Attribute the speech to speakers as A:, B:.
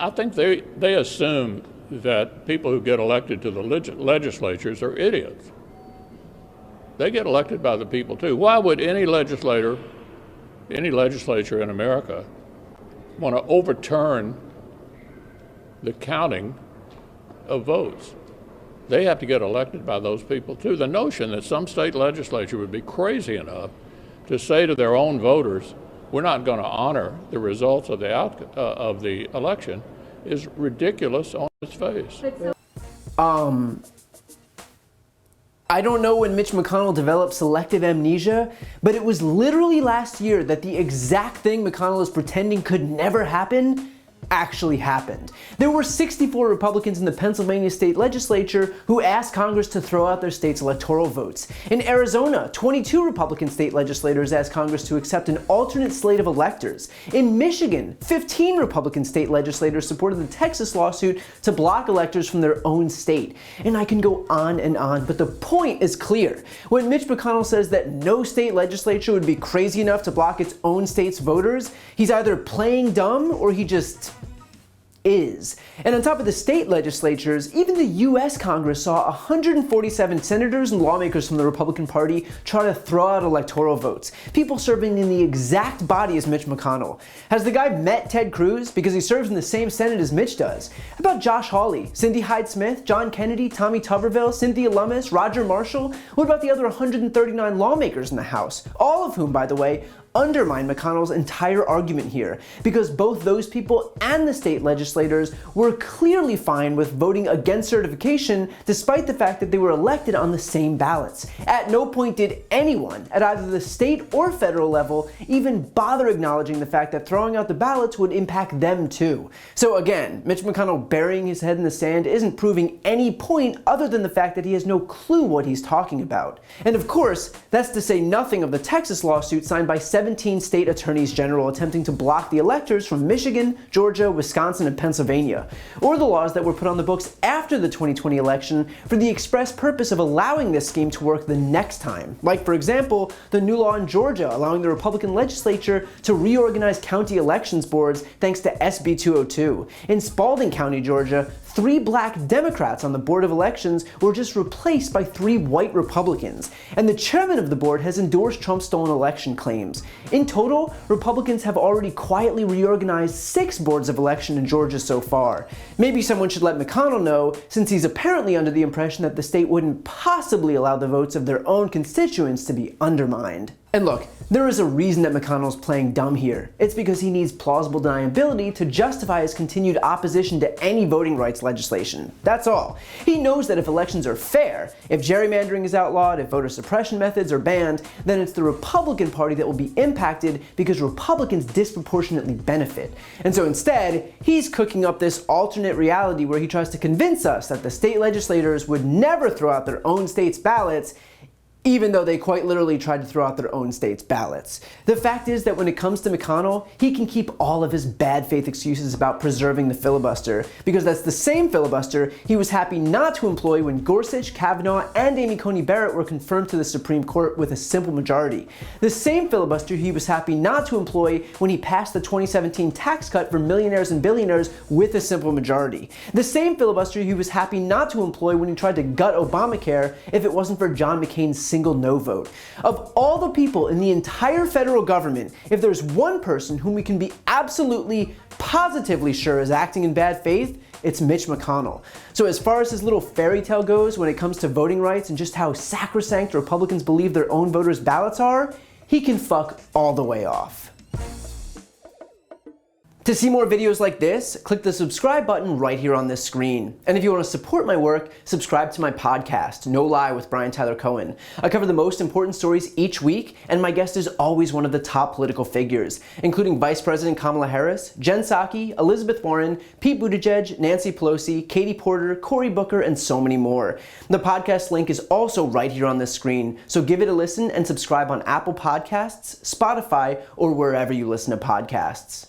A: I think they assume that people who get elected to the legislatures are idiots. They get elected by the people too. Why would any legislature in America want to overturn the counting of votes? They have to get elected by those people too. The notion that some state legislature would be crazy enough to say to their own voters, we're not going to honor the results of the election is ridiculous on its face.
B: I don't know when Mitch McConnell developed selective amnesia, but it was literally last year that the exact thing McConnell is pretending could never happen actually happened. There were 64 Republicans in the Pennsylvania state legislature who asked Congress to throw out their state's electoral votes. In Arizona, 22 Republican state legislators asked Congress to accept an alternate slate of electors. In Michigan, 15 Republican state legislators supported the Texas lawsuit to block electors from their own state. And I can go on, but the point is clear. When Mitch McConnell says that no state legislature would be crazy enough to block its own state's voters, he's either playing dumb or he just is. And on top of the state legislatures, even the US Congress saw 147 senators and lawmakers from the Republican Party try to throw out electoral votes, people serving in the exact body as Mitch McConnell. Has the guy met Ted Cruz? Because he serves in the same Senate as Mitch does. How about Josh Hawley, Cindy Hyde-Smith, John Kennedy, Tommy Tuberville, Cynthia Lummis, Roger Marshall? What about the other 139 lawmakers in the House? All of whom, by the way, undermine McConnell's entire argument here, because both those people and the state legislators were clearly fine with voting against certification despite the fact that they were elected on the same ballots. At no point did anyone at either the state or federal level even bother acknowledging the fact that throwing out the ballots would impact them too. So again, Mitch McConnell burying his head in the sand isn't proving any point other than the fact that he has no clue what he's talking about. And of course, that's to say nothing of the Texas lawsuit signed by 17 state attorneys general attempting to block the electors from Michigan, Georgia, Wisconsin, and Pennsylvania, or the laws that were put on the books after the 2020 election for the express purpose of allowing this scheme to work the next time. Like, for example, the new law in Georgia allowing the Republican legislature to reorganize county elections boards thanks to SB 202. In Spalding County, Georgia, 3 black Democrats on the Board of Elections were just replaced by 3 white Republicans, and the chairman of the board has endorsed Trump's stolen election claims. In total, Republicans have already quietly reorganized 6 boards of election in Georgia so far. Maybe someone should let McConnell know, since he's apparently under the impression that the state wouldn't possibly allow the votes of their own constituents to be undermined. And look, there is a reason that McConnell's playing dumb here. It's because he needs plausible deniability to justify his continued opposition to any voting rights legislation. That's all. He knows that if elections are fair, if gerrymandering is outlawed, if voter suppression methods are banned, then it's the Republican Party that will be impacted because Republicans disproportionately benefit. And so instead, he's cooking up this alternate reality where he tries to convince us that the state legislators would never throw out their own state's ballots, even though they quite literally tried to throw out their own state's ballots. The fact is that when it comes to McConnell, he can keep all of his bad faith excuses about preserving the filibuster, because that's the same filibuster he was happy not to employ when Gorsuch, Kavanaugh, and Amy Coney Barrett were confirmed to the Supreme Court with a simple majority. The same filibuster he was happy not to employ when he passed the 2017 tax cut for millionaires and billionaires with a simple majority. The same filibuster he was happy not to employ when he tried to gut Obamacare if it wasn't for John McCain's single no vote. Of all the people in the entire federal government, if there's one person whom we can be absolutely, positively sure is acting in bad faith, it's Mitch McConnell. So as far as his little fairy tale goes when it comes to voting rights and just how sacrosanct Republicans believe their own voters' ballots are, he can fuck all the way off. To see more videos like this, click the subscribe button right here on this screen. And if you want to support my work, subscribe to my podcast, No Lie with Brian Tyler Cohen. I cover the most important stories each week, and my guest is always one of the top political figures, including Vice President Kamala Harris, Jen Psaki, Elizabeth Warren, Pete Buttigieg, Nancy Pelosi, Katie Porter, Cory Booker, and so many more. The podcast link is also right here on this screen, so give it a listen and subscribe on Apple Podcasts, Spotify, or wherever you listen to podcasts.